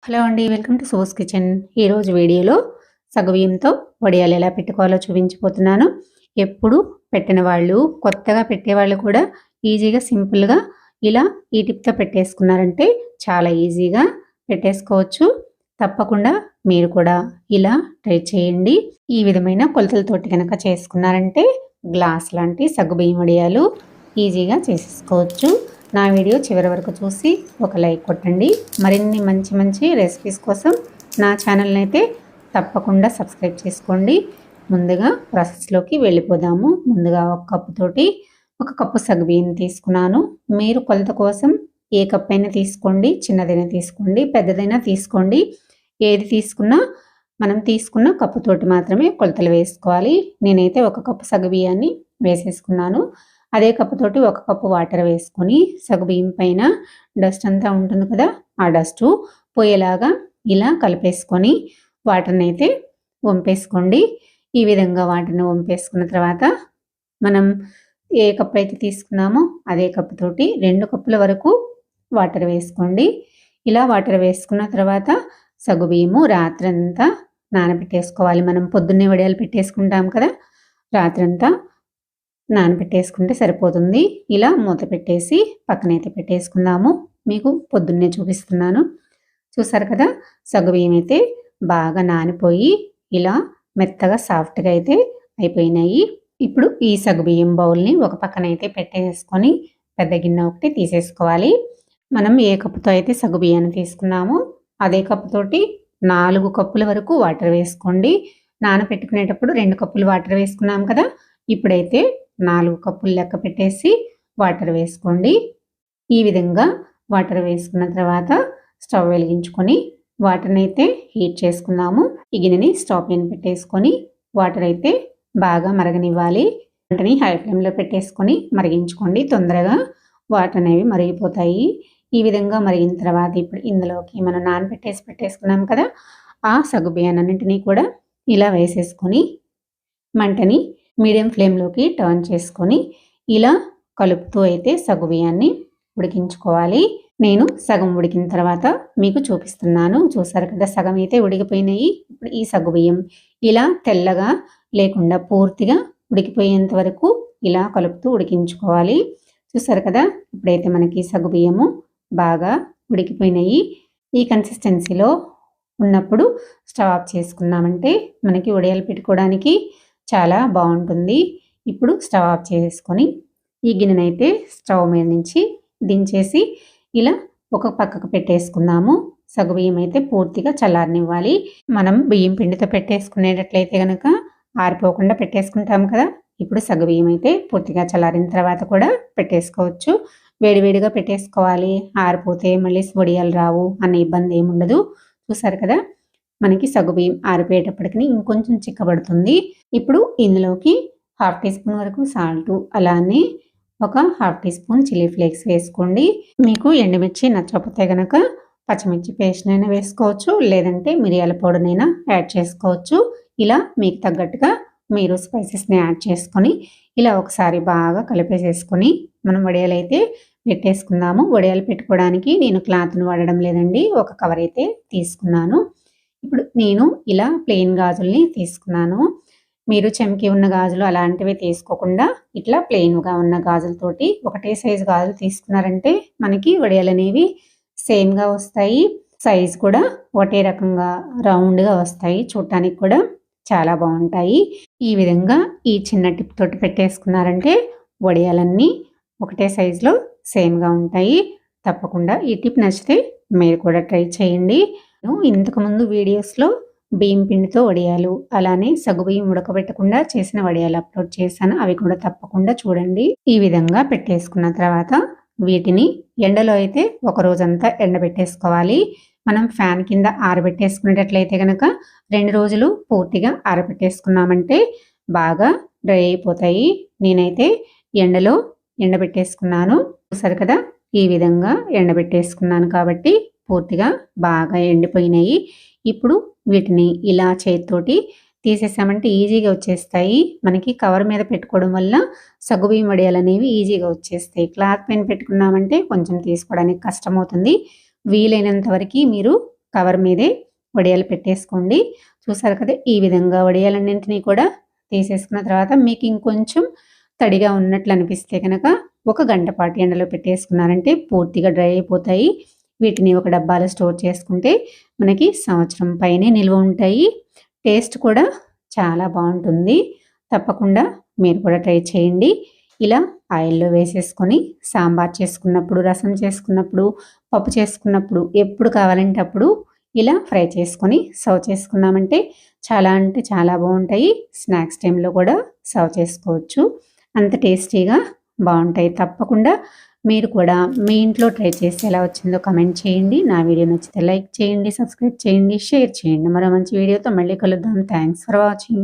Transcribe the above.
Hello అండి. Welcome to సోస్ kitchen. ఈరోజు వీడియోలో సగ్గుబియ్యంతో వడియాలు ఎలా పెట్టుకోవాలో చూపించబోతున్నాను. ఎప్పుడు పెట్టిన వాళ్ళు, కొత్తగా పెట్టేవాళ్ళు కూడా ఈజీగా, సింపుల్‌గా ఇలా ఈ టిప్‌తో పెట్టేసుకున్నారంటే చాలా ఈజీగా పెట్టేసుకోవచ్చు. తప్పకుండా మీరు కూడా ఇలా ట్రై చేయండి. ఈ విధమైన కొలతలతోటి గనక చేసుకున్నారంటే గ్లాస్ లాంటి సగ్గుబియ్యం వడియాలు ఈజీగా చేసేసుకోవచ్చు. నా వీడియో చివరి వరకు చూసి ఒక లైక్ కొట్టండి. మరిన్ని మంచి మంచి రెసిపీస్ కోసం నా ఛానల్ని అయితే తప్పకుండా సబ్స్క్రైబ్ చేసుకోండి. ముందుగా ప్రాసెస్లోకి వెళ్ళిపోదాము. ముందుగా ఒక కప్పు సగ్గుబియ్యం తీసుకున్నాను. మీరు కొలత కోసం ఏ కప్ అయినా తీసుకోండి, చిన్నదైనా తీసుకోండి, పెద్దదైనా తీసుకోండి. ఏది తీసుకున్నా మనం తీసుకున్న కప్పుతోటి మాత్రమే కొలతలు వేసుకోవాలి. నేనైతే ఒక కప్పు సగ్గుబియ్యాన్ని వేసేసుకున్నాను. అదే కప్పుతోటి ఒక కప్పు వాటర్ వేసుకొని సగ్గుబియ్యం పైన డస్ట్ అంతా ఉంటుంది కదా, ఆ డస్టు పోయేలాగా ఇలా కలిపేసుకొని వాటర్ని అయితే వంపేసుకోండి. ఈ విధంగా వాటర్ని వంపేసుకున్న తర్వాత మనం ఏ కప్పు అయితే తీసుకున్నామో అదే కప్పుతోటి 2 కప్పుల వరకు వాటర్ వేసుకోండి. ఇలా వాటర్ వేసుకున్న తర్వాత సగ్గుబియ్యము రాత్రంతా నానబెట్టేసుకోవాలి. మనం పొద్దున్నే వడియాలు పెట్టేసుకుంటాం కదా, రాత్రంతా నానబెట్టేసుకుంటే సరిపోతుంది. ఇలా మూత పెట్టేసి పక్కనైతే పెట్టేసుకుందాము. మీకు పొద్దున్నే చూపిస్తున్నాను. చూసారు కదా, సగ్గుబియ్యం అయితే బాగా నానిపోయి ఇలా మెత్తగా సాఫ్ట్‌గా అయితే అయిపోయినాయి. ఇప్పుడు ఈ సగ్గుబియ్యం బౌల్‌ని ఒక పక్కనైతే పెట్టేసుకొని పెద్ద గిన్నె ఒకటి తీసేసుకోవాలి. మనం ఏ కప్పుతో అయితే సగ్గుబియ్యాన్ని తీసుకున్నామో అదే కప్పుతోటి 4 కప్పుల వరకు వాటర్ వేసుకోండి. నానబెట్టుకునేటప్పుడు 2 కప్పులు వాటర్ వేసుకున్నాం కదా, ఇప్పుడైతే 4 కప్పులు లెక్క పెట్టేసి వాటర్ వేసుకోండి. ఈ విధంగా వాటర్ వేసుకున్న తర్వాత స్టవ్ వెలిగించుకొని వాటర్ని అయితే హీట్ చేసుకుందాము. ఈ గిన్నెని స్టవ్ పైన పెట్టేసుకొని వాటర్ అయితే బాగా మరగనివ్వాలి. వెంటనే హై ఫ్లేమ్లో పెట్టేసుకొని మరిగించుకోండి. తొందరగా వాటర్ అనేవి మరిగిపోతాయి. ఈ విధంగా మరిగిన తర్వాత ఇప్పుడు ఇందులోకి మనం పెట్టేసుకున్నాం కదా, ఆ సగ్గుబియ్యాన్నింటినీ కూడా ఇలా వేసేసుకొని మంటని మీడియం ఫ్లేమ్లోకి టర్న్ చేసుకొని ఇలా కలుపుతూ అయితే సగ్గుబియ్యాన్ని ఉడికించుకోవాలి. నేను సగం ఉడికిన తర్వాత మీకు చూపిస్తున్నాను. చూసారు కదా, సగం అయితే ఉడికిపోయినాయి. ఇప్పుడు ఈ సగ్గుబియ్యం ఇలా తెల్లగా లేకుండా పూర్తిగా ఉడికిపోయేంత వరకు ఇలా కలుపుతూ ఉడికించుకోవాలి. చూసారు కదా, ఇప్పుడైతే మనకి సగ్గుబియ్యము బాగా ఉడికిపోయినాయి. ఈ కన్సిస్టెన్సీలో ఉన్నప్పుడు స్టవ్ ఆఫ్ చేసుకున్నామంటే మనకి వడియాలు పెట్టుకోవడానికి చాలా బాగుంటుంది. ఇప్పుడు స్టవ్ ఆఫ్ చేసుకొని ఈ గిన్నెనైతే స్టవ్ మీద నుంచి దించేసి ఇలా ఒక పక్కకు పెట్టేసుకుందాము. సగ్గుబియ్యం అయితే పూర్తిగా చల్లారనివ్వాలి. మనం బియ్యం పిండితో పెట్టేసుకునేటట్లయితే కనుక ఆరిపోకుండా పెట్టేసుకుంటాం కదా, ఇప్పుడు సగ్గుబియ్యం అయితే పూర్తిగా చల్లారిన తర్వాత కూడా పెట్టేసుకోవచ్చు. వేడివేడిగా పెట్టేసుకోవాలి. ఆరిపోతే మళ్ళీ వడియాలు రావు అన్న ఇబ్బంది ఏముండదు. చూసారు కదా, మనకి సగ్గుబియ్యం ఆరిపోయేటప్పటికి ఇంకొంచెం చిక్కబడుతుంది. ఇప్పుడు ఇందులోకి 1/2 టీ స్పూన్ వరకు సాల్టు, అలానే ఒక 1/2 టీ స్పూన్ చిల్లీ ఫ్లేక్స్ వేసుకోండి. మీకు ఎండుమిర్చి నచ్చకపోతే గనక పచ్చిమిర్చి పేస్ట్ అయినా వేసుకోవచ్చు, లేదంటే మిరియాల పౌడర్నైనా యాడ్ చేసుకోవచ్చు. ఇలా మీకు తగ్గట్టుగా మీరు స్పైసెస్ని యాడ్ చేసుకొని ఇలా ఒకసారి బాగా కలిపేసేసుకొని మనం వడియాలు అయితే పెట్టేసుకుందాము. వడియాలు పెట్టుకోవడానికి నేను క్లాత్ను వాడడం లేదండి, ఒక కవర్ అయితే తీసుకున్నాను. ఇప్పుడు నేను ఇలా ప్లెయిన్ గాజుల్ని తీసుకున్నాను. మీరు చెంకి ఉన్న గాజులు అలాంటివి తీసుకోకుండా ఇట్లా ప్లెయిన్గా ఉన్న గాజులతోటి ఒకటే సైజు గాజులు తీసుకున్నారంటే మనకి వడియాలు అనేవి సేమ్గా వస్తాయి. సైజ్ కూడా ఒకటే రకంగా రౌండ్గా వస్తాయి. చూడటానికి కూడా చాలా బాగుంటాయి. ఈ విధంగా ఈ చిన్న టిప్ తోటి పెట్టేసుకున్నారంటే వడియాలన్నీ ఒకటే సైజులో సేమ్గా ఉంటాయి. తప్పకుండా ఈ టిప్ నచ్చితే మీరు కూడా ట్రై చేయండి. ఇంతకుముందు వీడియోస్లో బియ్యం పిండితో వడియాలు, అలానే సగ్గుబియ్యం ఉడకబెట్టకుండా చేసిన వడియాలు అప్లోడ్ చేశాను. అవి కూడా తప్పకుండా చూడండి. ఈ విధంగా పెట్టేసుకున్న తర్వాత వీటిని ఎండలో అయితే ఒక రోజంతా ఎండబెట్టేసుకోవాలి. మనం ఫ్యాన్ కింద ఆరబెట్టేసుకునేటట్లయితే కనుక 2 రోజులు పూర్తిగా ఆరబెట్టేసుకున్నామంటే బాగా డ్రై అయిపోతాయి. నేనైతే ఎండలో ఎండబెట్టేసుకున్నాను. చూసారు కదా, ఈ విధంగా ఎండబెట్టేసుకున్నాను కాబట్టి పూర్తిగా బాగా ఎండిపోయినాయి. ఇప్పుడు వీటిని ఇలా చేతితోటి తీసేసామంటే ఈజీగా వచ్చేస్తాయి. మనకి కవర్ మీద పెట్టుకోవడం వల్ల సగ్గుబియ్యం వడియాలు అనేవి ఈజీగా వచ్చేస్తాయి. క్లాత్ పైన పెట్టుకున్నామంటే కొంచెం తీసుకోవడానికి కష్టమవుతుంది. వీలైనంత వరకు మీరు కవర్ మీదే వడియాలు పెట్టేసుకోండి. చూసారు కదా, ఈ విధంగా వడియాలన్నింటినీ కూడా తీసేసుకున్న తర్వాత మీకు ఇంకొంచెం తడిగా ఉన్నట్లు అనిపిస్తే కనుక ఒక గంట పాటు ఎండలో పెట్టేసుకున్నారంటే పూర్తిగా డ్రై అయిపోతాయి. వీటిని ఒక డబ్బాలో స్టోర్ చేసుకుంటే మనకి సంవత్సరం పైనే నిల్వ ఉంటాయి. టేస్ట్ కూడా చాలా బాగుంటుంది. తప్పకుండా మీరు కూడా ట్రై చేయండి. ఇలా ఆయిల్లో వేసేసుకొని సాంబార్ చేసుకున్నప్పుడు, రసం చేసుకున్నప్పుడు, పప్పు చేసుకున్నప్పుడు ఎప్పుడు కావాలంటే అప్పుడు ఇలా ఫ్రై చేసుకొని సర్వ్ చేసుకున్నామంటే చాలా అంటే చాలా బాగుంటాయి. స్నాక్స్ టైంలో కూడా సర్వ్ చేసుకోవచ్చు. అంత టేస్టీగా బాగుంటాయి. తప్పకుండా మీరు కూడా మీ ఇంట్లో ట్రై చేసి ఎలా వచ్చిందో కమెంట్ చేయండి. నా వీడియో నచ్చితే లైక్ చేయండి, సబ్స్క్రైబ్ చేయండి, షేర్ చేయండి. మరో మంచి వీడియోతో మళ్ళీ కలుద్దాం. Thanks for watching.